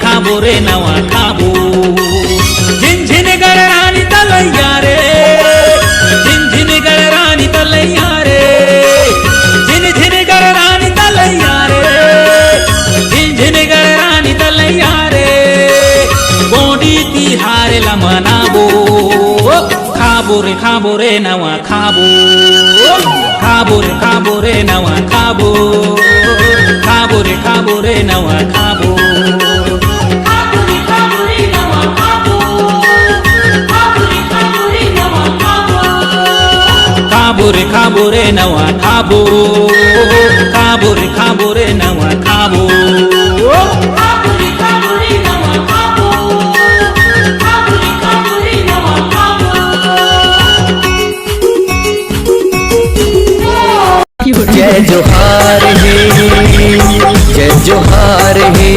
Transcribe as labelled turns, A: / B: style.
A: खाबो रे नवा खाबो झिन गरानी तलैया रे झिन गरानी तलैया रे झिन गरानी तलैया रे झिन गरानी तलैया रे गोडी तिहार ला मनाबो खाबो रे नवा खाबो रे नवा खाबो रे नवा खाबो खाबो रे नवा खाबो रे नवा खाबो
B: जय जोहार है जय जोहार है